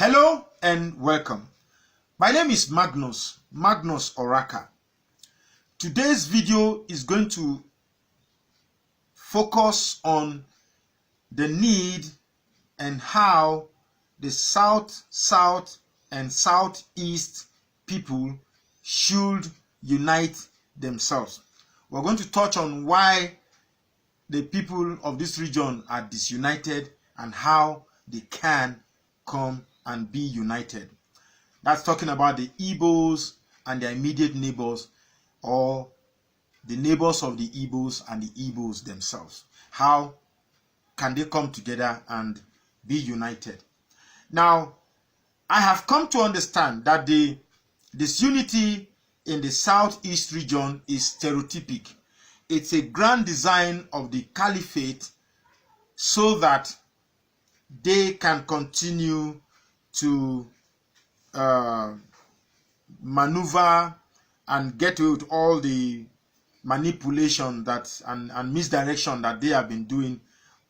Hello and welcome. My name is Magnus Oraka. Today's video is going to focus on the need and how the South and Southeast people should unite themselves. We're going to touch on why the people of this region are disunited and how they can come and be united. That's talking about the Igbos and their immediate neighbors, or the neighbors of the Igbos and the Igbos themselves. How can they come together and be united? Now, I have come to understand that the disunity in the Southeast region is stereotypic. It's a grand design of the caliphate so that they can continue to maneuver and get away with all the manipulation and misdirection that they have been doing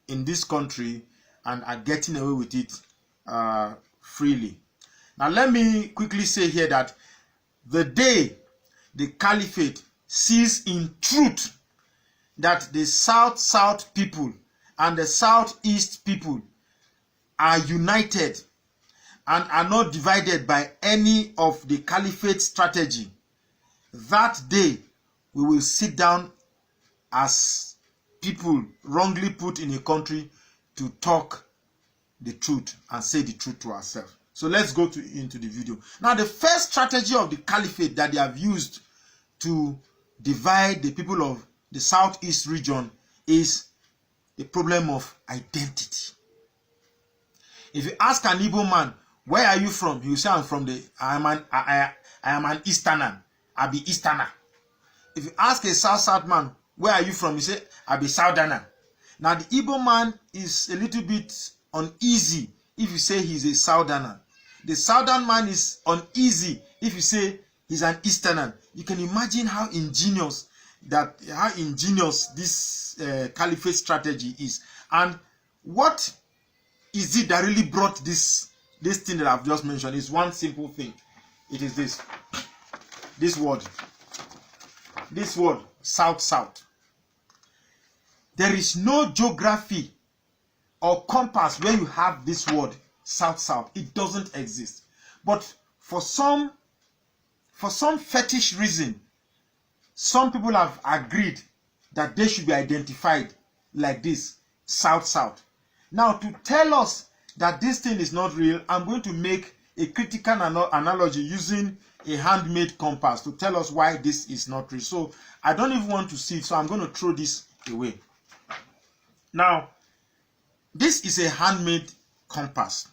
in this country and are getting away with it freely. Now let me quickly say here that the day the caliphate sees in truth that the South people and the Southeast people are united and are not divided by any of the caliphate strategy, that day we will sit down as people wrongly put in a country to talk the truth and say the truth to ourselves. So let's go into the video. Now, the first strategy of the caliphate that they have used to divide the people of the Southeast region is the problem of identity. If you ask an Igbo man, where are you from? He will say, I am an Easterner. I be Easterner. If you ask a South man, where are you from? He say, I be Southerner. Now the Igbo man is a little bit uneasy if you say he's a Southerner. The Southern man is uneasy if you say he's an Easterner. You can imagine how ingenious this caliphate strategy is. And what is it that really brought this thing that I've just mentioned? Is one simple thing. It is this word, South. There is no geography or compass where you have this word South. It doesn't exist. But for some fetish reason, some people have agreed that they should be identified like this, South. Now, to tell us that this thing is not real, I'm going to make a critical analogy using a handmade compass to tell us why this is not real. So I don't even want to see it, so I'm going to throw this away. Now, this is a handmade compass.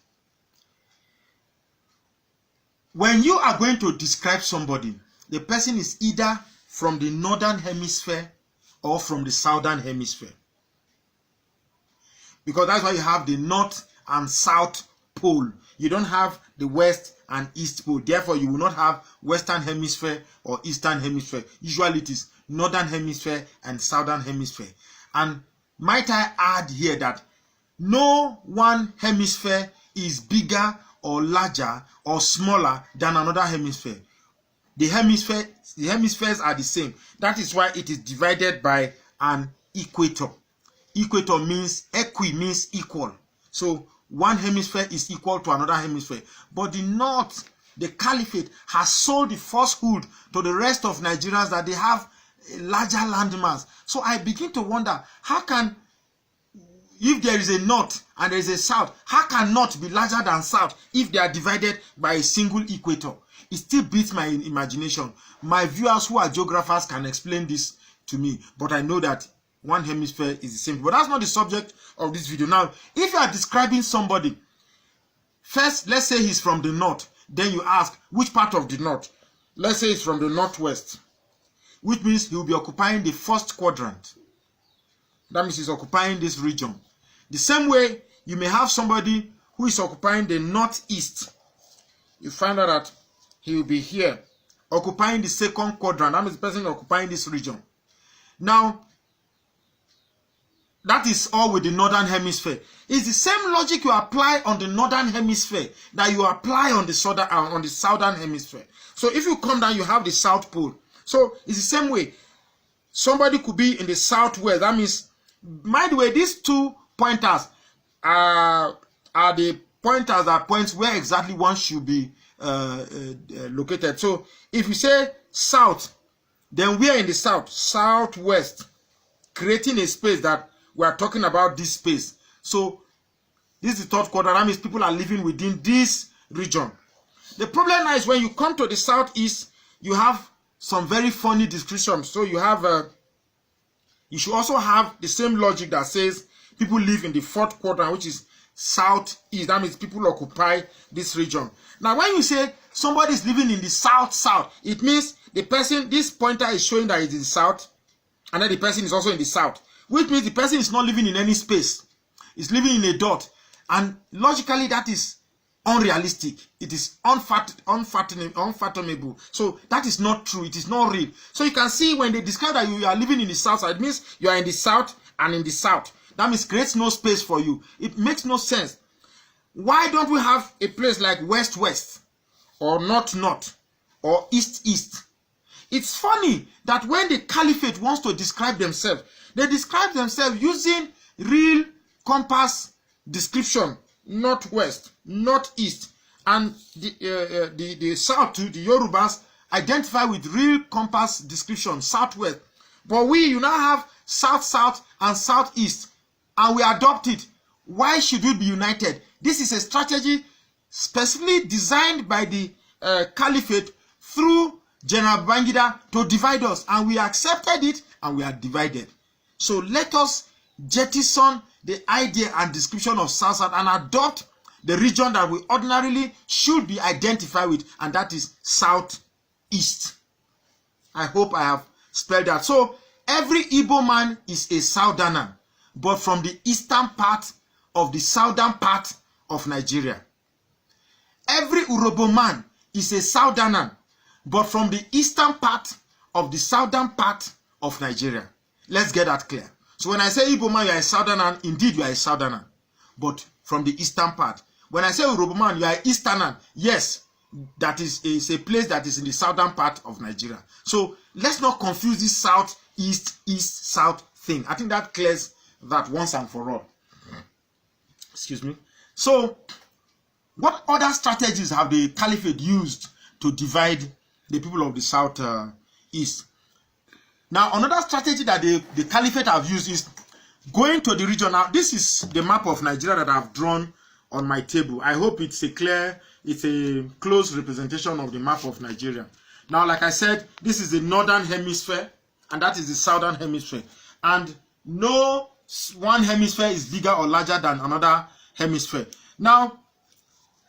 When you are going to describe somebody, the person is either from the northern hemisphere or from the southern hemisphere. Because that's why you have the north and south pole. You don't have the west and east pole. Therefore, you will not have western hemisphere or eastern hemisphere. Usually it is northern hemisphere and southern hemisphere. And might I add here that no one hemisphere is bigger or larger or smaller than another hemisphere. The hemispheres are the same. That is why it is divided by an equator. Equator means means equal. So one hemisphere is equal to another hemisphere. But the north, the caliphate, has sold the falsehood to the rest of Nigerians that they have a larger landmass. So I begin to wonder, how can, if there is a north and there is a south, how can north be larger than south if they are divided by a single equator? It still beats my imagination. My viewers who are geographers can explain this to me, but I know that one hemisphere is the same. But that's not the subject of this video. Now, if you are describing somebody, first, let's say he's from the north. Then you ask, which part of the north? Let's say he's from the northwest, which means he will be occupying the first quadrant. That means he's occupying this region. The same way, you may have somebody who is occupying the northeast. You find out that he will be here, occupying the second quadrant. That means the person occupying this region. Now, That is all with the northern hemisphere. It's the same logic you apply on the northern hemisphere that you apply on the southern hemisphere. So if you come down, you have the South Pole. So it's the same way. Somebody could be in the southwest. That means, by the way, these 2 pointers are the pointers that points where exactly one should be located. So if you say south, then we are in the south, southwest, creating a space that we are talking about this space. So this is the third quadrant. That means people are living within this region. The problem now is when you come to the southeast, you have some very funny descriptions. So you have you should also have the same logic that says people live in the fourth quadrant, which is southeast. That means people occupy this region. Now when you say somebody is living in the south, it means the person, this pointer is showing that it's in the south, and then the person is also in the south, which means the person is not living in any space. It's living in a dot. And logically, that is unrealistic. It is unfathomable. So that is not true. It is not real. So you can see when they describe that you are living in the south, it means you are in the south and in the south. That means creates no space for you. It makes no sense. Why don't we have a place like west-west or north-north or east-east? It's funny that when the caliphate wants to describe themselves, they describe themselves using real compass description, northwest, northeast, and the south too, the Yorubas identify with real compass description, southwest. But you now have south and southeast, and we adopt it. Why should we be united? This is a strategy specifically designed by the caliphate through General Babangida to divide us, and we accepted it and we are divided. So let us jettison the idea and description of South and adopt the region that we ordinarily should be identified with, and that is southeast. I hope I have spelled that. So every Igbo man is a southerner, but from the eastern part of the southern part of Nigeria. Every Urhobo man is a southerner, but from the eastern part of the southern part of Nigeria. Let's get that clear. So when I say Igbo man, you are a southerner, indeed you are a southerner, but from the eastern part. When I say Urhobo man, you are an easterner. Yes, that is a place that is in the southern part of Nigeria. So let's not confuse this south, east, south thing. I think that clears that once and for all. Excuse me. So what other strategies have the caliphate used to divide the people of the south east? Now, another strategy that the caliphate have used is going to the region. Now, this is the map of Nigeria that I've drawn on my table. I hope it's a close representation of the map of Nigeria. Now, like I said, this is the northern hemisphere, and that is the southern hemisphere. And no one hemisphere is bigger or larger than another hemisphere. Now,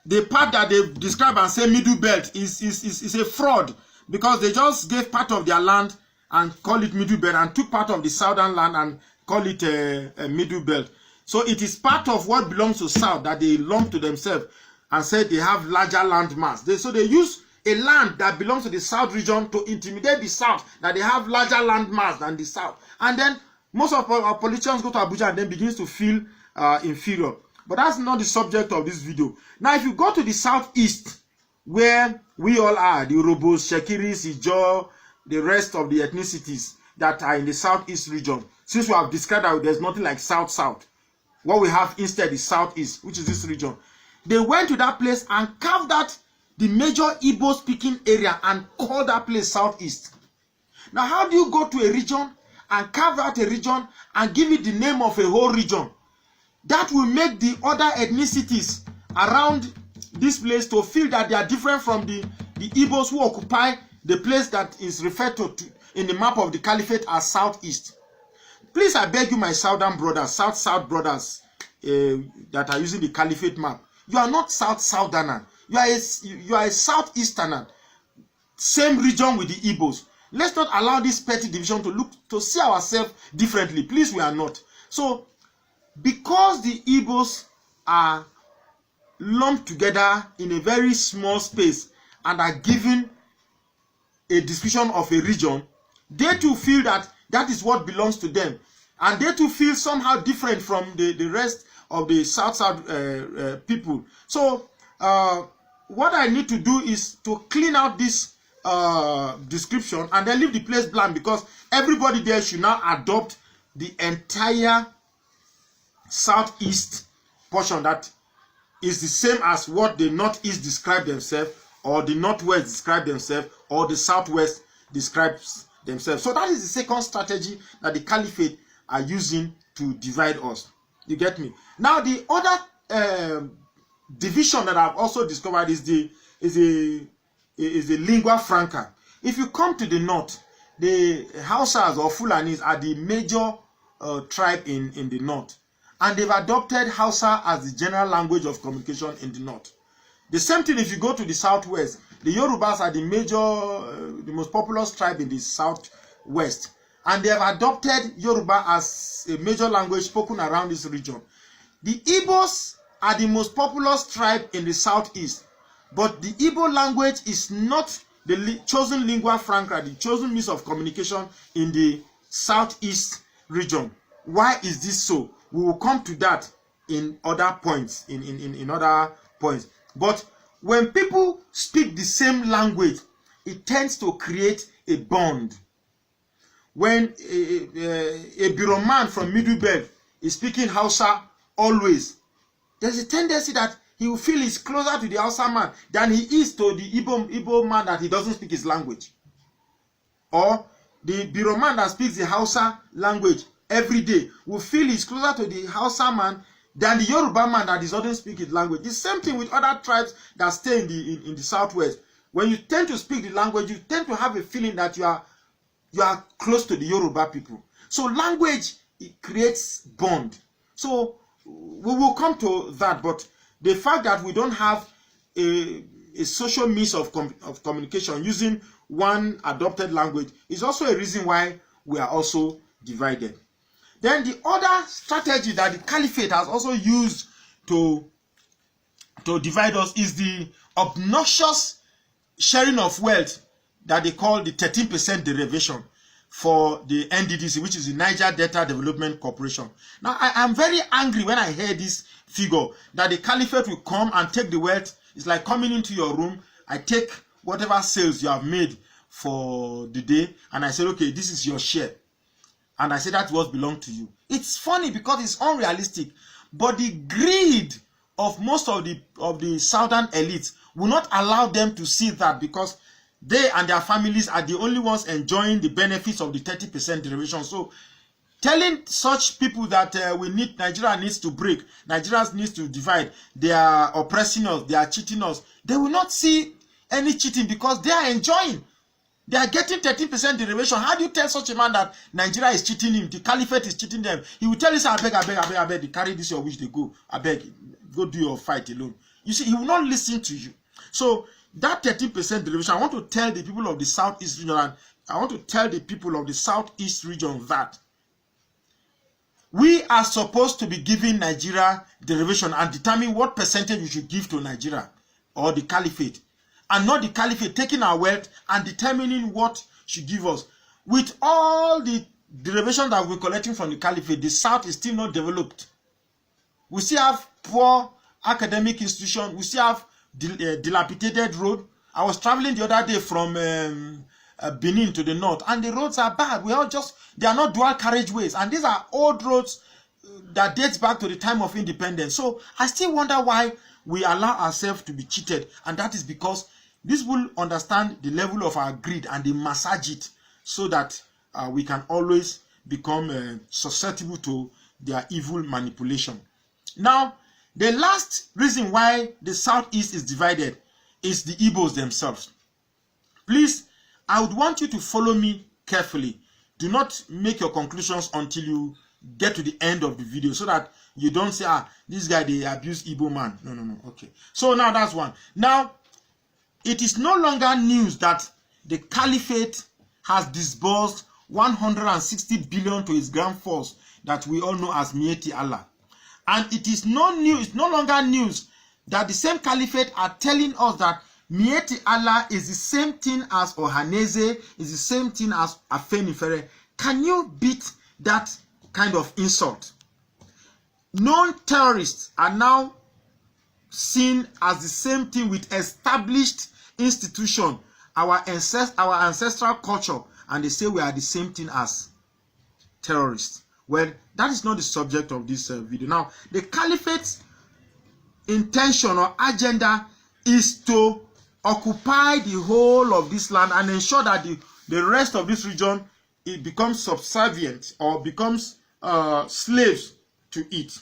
the part that they describe and say middle belt is a fraud, because they just gave part of their land and call it middle belt, and took part of the southern land and call it a middle belt. So it is part of what belongs to south that they lump to themselves and said they have larger land mass. So they use a land that belongs to the south region to intimidate the south, that they have larger land mass than the south. And then most of our politicians go to Abuja and then begins to feel inferior. But that's not the subject of this video. Now, if you go to the southeast, where we all are, the Urhobos, Shekiris, Ijaw, the rest of the ethnicities that are in the southeast region, since we have described that there's nothing like south-south, what we have instead is southeast, which is this region. They went to that place and carved out the major Igbo-speaking area and called that place southeast. Now, how do you go to a region and carve out a region and give it the name of a whole region? That will make the other ethnicities around this place to feel that they are different from the Igbos who occupy the place that is referred to in the map of the caliphate as southeast. Please, I beg you, my southern brothers, south brothers that are using the caliphate map, you are not southerner. You are a southeasterner. Same region with the Igbos. Let's not allow this petty division to see ourselves differently. Please, we are not. So, because the Igbos are lumped together in a very small space and are given a description of a region, they too feel that that is what belongs to them. And they too feel somehow different from the rest of the South people. So what I need to do is to clean out this description and then leave the place blank, because everybody there should now adopt the entire southeast portion that is the same as what the northeast describe themselves, or the northwest describe themselves, or the southwest describes themselves. So that is the second strategy that the caliphate are using to divide us. You get me? Now the other division that I've also discovered is the lingua franca. If you come to the north, the Hausas or Fulanis are the major tribe in the north, and they've adopted Hausa as the general language of communication in the north. The same thing if you go to the southwest. The Yorubas are the most populous tribe in the southwest, and they have adopted Yoruba as a major language spoken around this region. The Igbos are the most populous tribe in the southeast, but the Igbo language is not the chosen lingua franca, the chosen means of communication in the southeast region. Why is this so? We will come to that in other points, in other points. But when people speak the same language, it tends to create a bond. When a bureau man from Middleburg is speaking Hausa always, there's a tendency that he will feel he's closer to the Hausa man than he is to the Igbo man that he doesn't speak his language. Or the bureau man that speaks the Hausa language every day will feel he's closer to the Hausa man than the Yoruba man that doesn't speak his language. The same thing with other tribes that stay in the southwest. When you tend to speak the language, you tend to have a feeling that you are close to the Yoruba people. So language, it creates bond. So we will come to that, but the fact that we don't have a social means of communication using one adopted language is also a reason why we are also divided. Then the other strategy that the caliphate has also used to divide us is the obnoxious sharing of wealth that they call the 13% derivation for the NDDC, which is the Niger Delta Development Corporation. Now, I am very angry when I hear this figure, that the caliphate will come and take the wealth. It's like coming into your room, I take whatever sales you have made for the day, and I say, okay, this is your share. And I say that what belongs to you. It's funny because it's unrealistic, but the greed of most of the southern elites will not allow them to see that, because they and their families are the only ones enjoying the benefits of the 30% derivation. So telling such people that Nigeria needs to break, Nigeria needs to divide, they are oppressing us, they are cheating us, they will not see any cheating because they are enjoying. They are getting 13% derivation. How do you tell such a man that Nigeria is cheating him, the caliphate is cheating them? He will tell you, I beg, they carry this your wish, they go. I beg, go do your fight alone. You see, he will not listen to you. So that 13% derivation, I want to tell the people of the southeast region, and I want to tell the people of the southeast region that we are supposed to be giving Nigeria derivation and determine what percentage we should give to Nigeria or the caliphate. And not the caliphate taking our wealth and determining what should give us. With all the derivation that we're collecting from the caliphate, the south is still not developed. We still have poor academic institutions. We still have dilapidated road. I was traveling the other day from Benin to the north, and the roads are bad. They are not dual carriageways, and these are old roads that dates back to the time of independence. So I still wonder why we allow ourselves to be cheated, and that is because this will understand the level of our greed and they massage it so that we can always become susceptible to their evil manipulation. Now, the last reason why the southeast is divided is the Igbos themselves. Please, I would want you to follow me carefully. Do not make your conclusions until you get to the end of the video, so that you don't say, this guy, they abuse Igbo man. No. Okay. So now that's one. Now, it is no longer news that the caliphate has disbursed 160 billion to its grand force that we all know as Miyetti Allah. And it is no longer news that the same caliphate are telling us that Miyetti Allah is the same thing as Ohaneze, is the same thing as Afenifere. Can you beat that kind of insult. Known terrorists are now seen as the same thing with established institution, our ancestral culture, and they say we are the same thing as terrorists. Well, that is not the subject of this video. Now, the caliphate's intention or agenda is to occupy the whole of this land and ensure that the rest of this region, it becomes subservient or becomes slaves to it.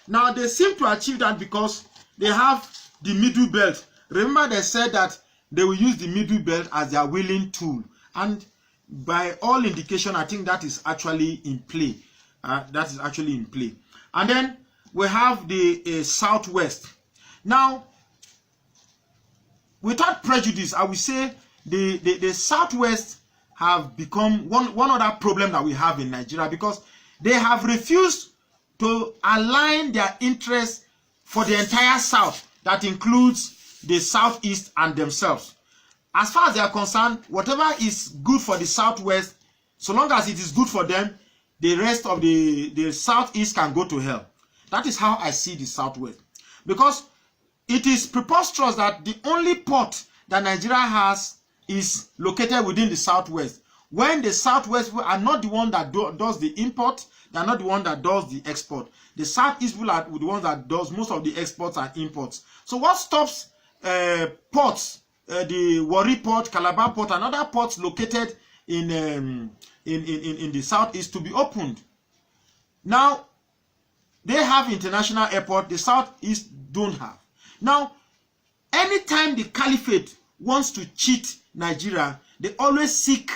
Now, they seem to achieve that because they have the middle belt. Remember, they said that they will use the middle belt as their willing tool. And by all indication, I think that is actually in play. That is actually in play. And then we have the southwest. Now, without prejudice, I will say the southwest have become one other problem that we have in Nigeria, because they have refused to align their interests for the entire south, that includes the southeast and themselves. As far as they are concerned, whatever is good for the southwest, so long as it is good for them, the rest of the southeast can go to hell. That is how I see the southwest. Because it is preposterous that the only port that Nigeria has is located within the southwest, when the southwest people are not the one that does the import, they are not the one that does the export. The southeast people are the ones that does most of the exports and imports. So what stops ports, the Warri port, Calabar port, and other ports located in the southeast to be opened? Now, they have international airport, the southeast don't have. Now, anytime the caliphate wants to cheat Nigeria, they always seek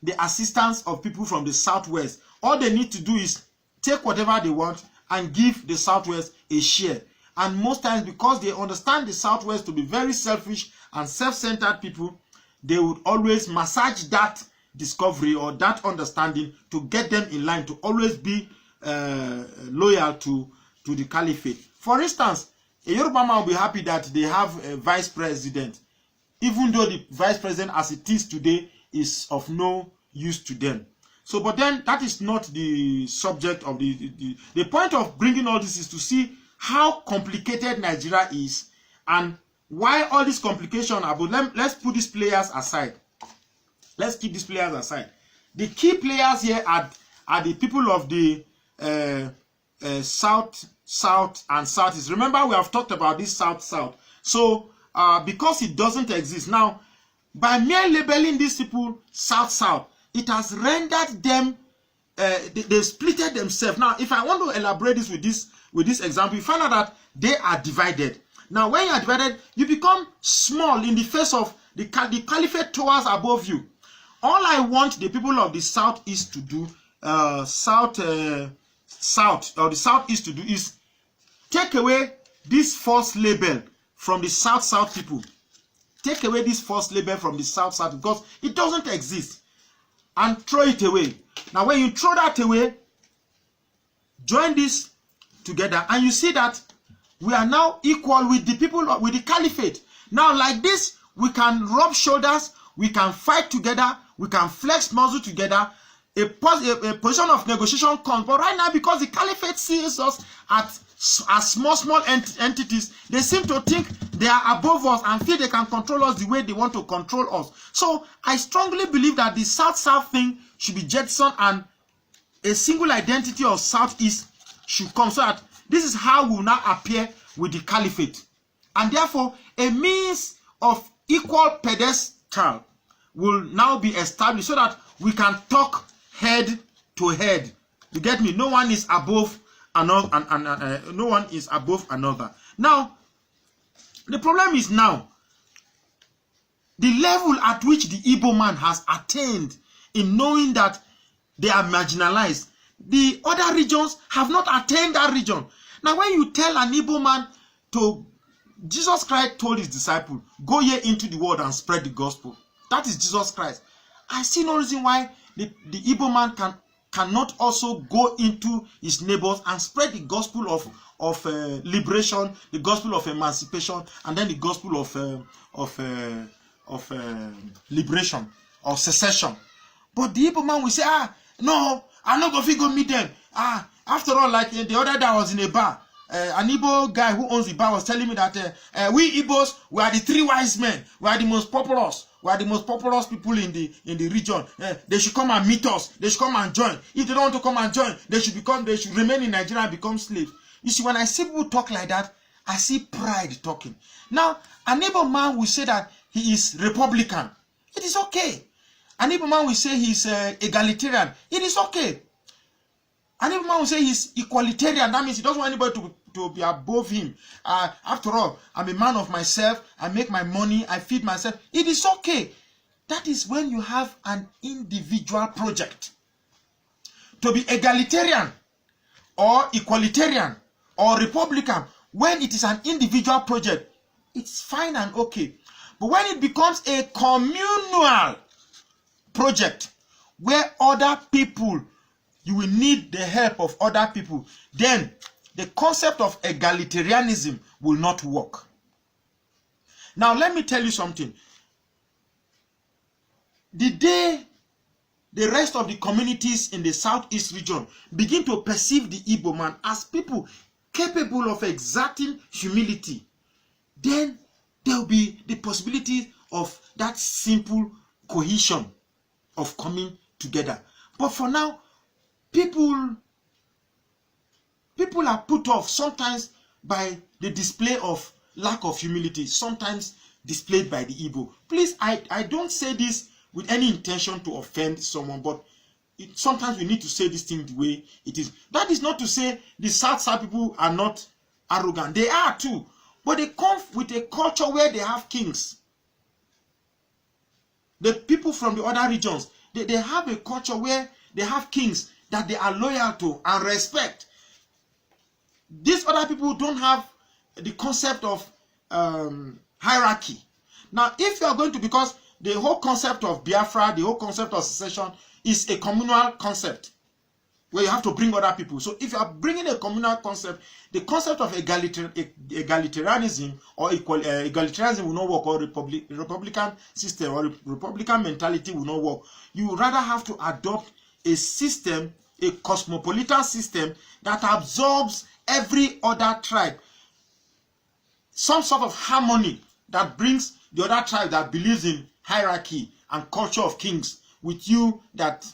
the assistance of people from the southwest. All they need to do is take whatever they want and give the southwest a share. And most times, because they understand the southwest to be very selfish and self-centered people, they would always massage that discovery or that understanding to get them in line to always be loyal to the caliphate. For instance, a Yoruba man will be happy that they have a vice president, even though the vice president as it is today is of no use to them. So, but then that is not the subject of the point of bringing all this is to see how complicated Nigeria is and why all this complication are. But let's put these players aside. Let's keep these players aside. The key players here are the people of the south and southeast. Remember, we have talked about this south. So because it doesn't exist now, by mere labeling these people south, it has rendered them they've splitted themselves. Now, if I want to elaborate this with this example, you find out that they are divided. Now, when you are divided, you become small in the face of the caliphate towers above you. All I want the people of the southeast to do, the southeast to do, is take away this false label from the south people. Take away this false label from the south because it doesn't exist, and throw it away. Now, when you throw that away, join this together, and you see that we are now equal with the people, with the caliphate. Now, like this, we can rub shoulders, we can fight together, we can flex muscle together. A position of negotiation comes, but right now, because the caliphate sees us as small entities, they seem to think they are above us and feel they can control us the way they want to control us. So I strongly believe that the south thing should be jettisoned and a single identity of southeast should come, so that this is how we will now appear with the caliphate. And therefore, a means of equal pedestal will now be established so that we can talk head to head. You get me? No one is above another, no one is above another. Now, the problem is now the level at which the Igbo man has attained in knowing that they are marginalized. The other regions have not attained that region. Now, when you tell an Igbo man to, Jesus Christ told his disciples, go ye into the world and spread the gospel. That is Jesus Christ. I see no reason why the Igbo man cannot also go into his neighbors and spread the gospel of liberation, the gospel of emancipation, and then the gospel of liberation or secession. But the Igbo man will say, no, I'm not going to go meet them. After all, like the other day I was in a bar. An Igbo guy who owns the bar was telling me that we Igbos, we are the three wise men. We are the most populous. We are the most populous people in the region. They should come and meet us. They should come and join. If they don't want to come and join, they should remain in Nigeria and become slaves. You see, when I see people talk like that, I see pride talking. Now, an Igbo man will say that he is Republican. It is okay. An Igbo man will say he is egalitarian. It is okay. An Igbo man will say he's equalitarian. That means he doesn't want anybody to be above him. After all, I'm a man of myself. I make my money. I feed myself. It is okay. That is when you have an individual project. To be egalitarian or equalitarian or Republican, when it is an individual project, it's fine and okay. But when it becomes a communal project where other people, you will need the help of other people, then the concept of egalitarianism will not work. Now, let me tell you something. The day the rest of the communities in the southeast region begin to perceive the Igbo man as people capable of exacting humility, then there will be the possibility of that simple cohesion of coming together. But for now, people are put off sometimes by the display of lack of humility, sometimes displayed by the Igbo. Please, I don't say this with any intention to offend someone, but sometimes we need to say this thing the way it is. That is not to say the South people are not arrogant. They are too. But they come with a culture where they have kings. The people from the other regions, they have a culture where they have kings that they are loyal to and respect. These other people don't have the concept of hierarchy. Now, if you are going to, because the whole concept of Biafra, the whole concept of secession is a communal concept where you have to bring other people. So if you are bringing a communal concept, the concept of egalitarianism or egalitarianism will not work, or Republican system or Republican mentality will not work. You rather have to adopt a system, a cosmopolitan system that absorbs every other tribe. Some sort of harmony that brings the other tribe that believes in hierarchy and culture of kings with you that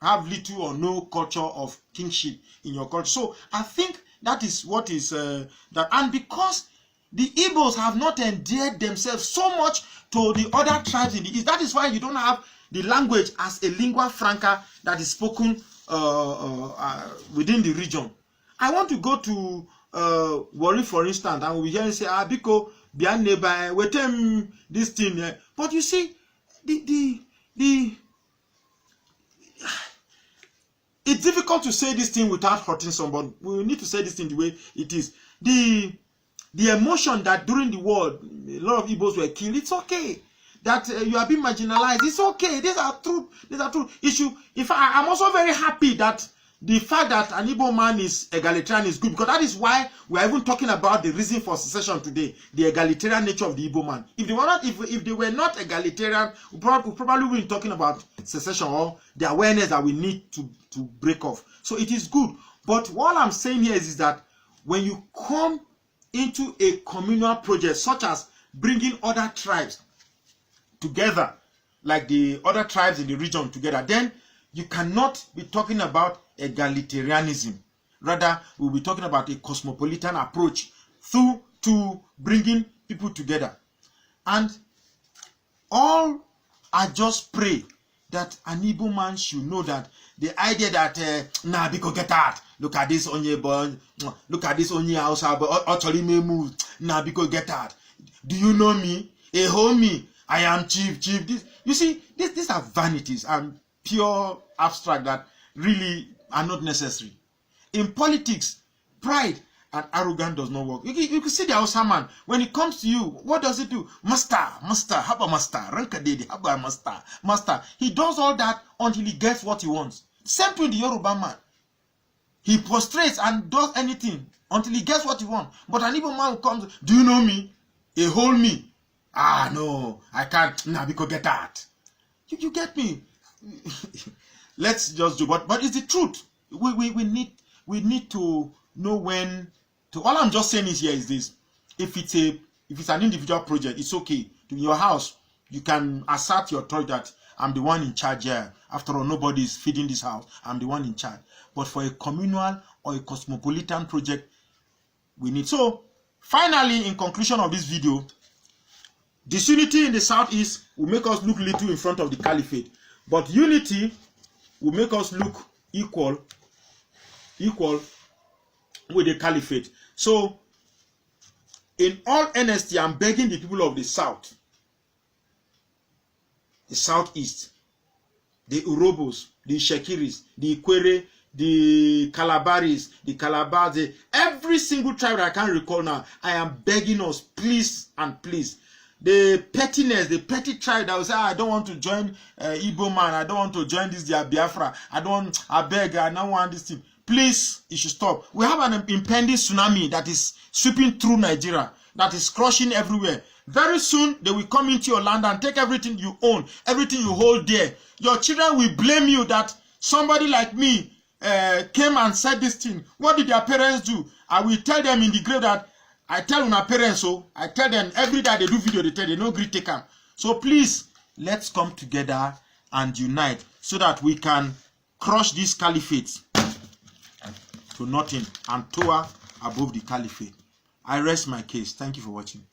have little or no culture of kingship in your culture. So I think that is what is that. And because the Igbos have not endeared themselves so much to the other tribes in the East, that is why you don't have the language as a lingua franca that is spoken within the region. I want to go to Warri, for instance, and we hear and say, Biko, Bian neighbor, wait this thing. But you see, it's difficult to say this thing without hurting someone. We need to say this thing the way it is. The emotion that during the war, a lot of Igbos were killed, it's okay. That you are being marginalized, it's okay. These are true. These are true issue. I'm also very happy that the fact that an Igbo man is egalitarian is good, because that is why we are even talking about the reason for secession today, the egalitarian nature of the Igbo man. If they were not egalitarian, we probably wouldn't be talking about secession or the awareness that we need to break off. So it is good. But what I'm saying here is that when you come into a communal project, such as bringing other tribes together, like the other tribes in the region together, then you cannot be talking about egalitarianism. Rather, we'll be talking about a cosmopolitan approach to bringing people together. And all I just pray that an Igbo man should know that the idea that because get out, look at this on your boy, look at this on your house, but actually may move, because get out. Do you know me? A homie, I am chief. This, you see, these are vanities and pure abstract that really are not necessary. In politics, pride and arrogance does not work. You can see the Hausa man, when it comes to you, what does he do? Master, haba master, ranka dedi, haba master. He does all that until he gets what he wants. Same to the Yoruba man. He prostrates and does anything until he gets what he wants. But an Igbo man comes, do you know me? He hold me. No, I can't. Because get that. You get me? let's just do, but it's the truth. We need to know when to. All I'm just saying is here is this: if it's an individual project, it's okay. In your house, you can assert your authority that I'm the one in charge here. After all, nobody is feeding this house. I'm the one in charge. But for a communal or a cosmopolitan project, we need. So, finally, in conclusion of this video, disunity in the southeast will make us look little in front of the caliphate, but unity will make us look equal with the caliphate. So, in all honesty, I'm begging the people of the south, the southeast, the Urobos, the Shekiris, the Ikwere, the Calabaris, the Calabars, every single tribe that I can recall now, I am begging us, please and please. The pettiness, the petty tribe that will say, I don't want to join Igbo man, I don't want to join this Biafra, I beg, I don't want this thing. Please, it should stop. We have an impending tsunami that is sweeping through Nigeria, that is crushing everywhere. Very soon, they will come into your land and take everything you own, everything you hold dear. Your children will blame you that somebody like me came and said this thing. What did their parents do? I will tell them in the grave that I tell my parents so. I tell them every day they do video, they tell they no greet take them. So please, let's come together and unite so that we can crush this caliphate to nothing and tower above the caliphate. I rest my case. Thank you for watching.